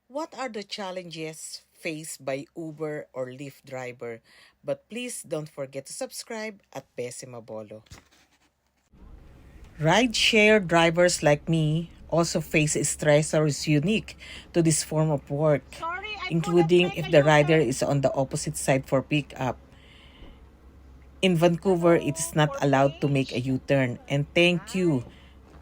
What are the challenges faced by Uber or Lyft driver? But please don't forget to subscribe at Besima Bolo. Rideshare drivers like me also face stressors unique to this form of work, Sorry, I couldn't including make if a the rider U-turn. is on the opposite side for pickup. In Vancouver, it is Hello, not for allowed to make a page. U-turn. And thank you. Hi.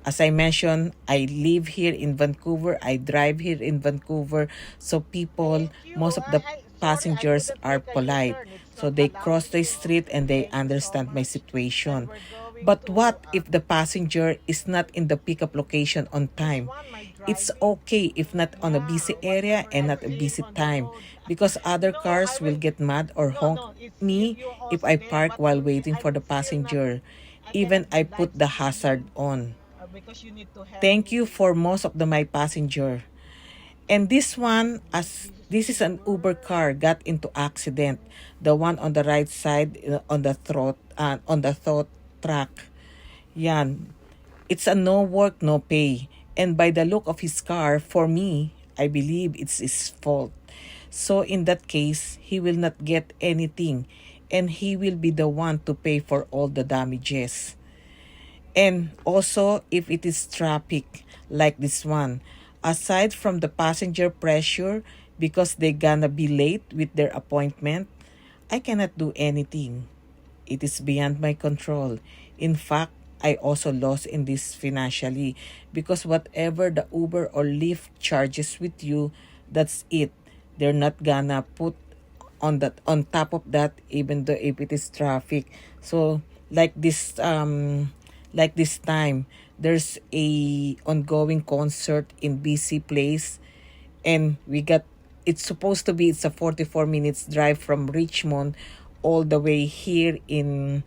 As I mentioned, I live here in Vancouver. I drive here in Vancouver. So people, Thank you. most of the Sorry, I passengers couldn't are make a polite. U-turn. It's So not they cross allowed. the street and they Thank you so understand my much. And situation. we're going But to what if the passenger is not in the pickup location on this time? one, my It's driving. okay if not on a busy Yeah, area whatever and I not a see busy on the time road. because other No, I cars will will. get mad or No, honk no, it's you. me You if host I me, park but while you need. waiting I for the will still not. passenger. I Even cannot I do live put the hazard streaming on. because you need to help Thank you me. for most of my passenger. And this one, as this is an Uber car, got into accident. The one on the right side on the throat track. Yan. It's a no work, no pay. And by the look of his car, for me, I believe it's his fault. So in that case, he will not get anything and he will be the one to pay for all the damages. And also, if it is traffic like this one, aside from the passenger pressure because they gonna be late with their appointment, I cannot do anything. It is beyond my control. In fact, I also lost in this financially because whatever the Uber or Lyft charges with you, that's it. They're not gonna put on top of that even though if it is traffic. So like this time there's a ongoing concert in BC Place and we got it's a 44 minutes drive from Richmond all the way here in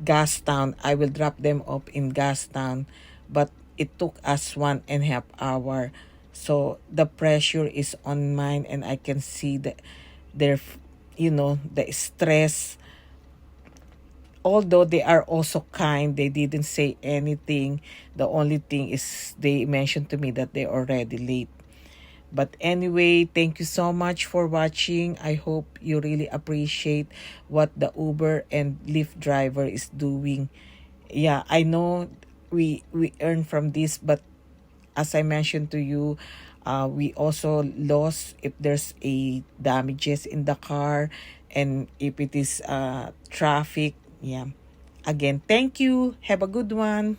Gastown. I will drop them off in Gastown, but it took us 1.5 hours. So the pressure is on mine, and I can see their, the stress. Although they are also kind, they didn't say anything. The only thing is they mentioned to me that they're already late. But anyway, thank you so much for watching. I hope you really appreciate what the Uber and Lyft driver is doing. Yeah, I know we earn from this, but as I mentioned to you, we also lost if there's a damages in the car and if it is traffic. Yeah. Again, thank you. Have a good one.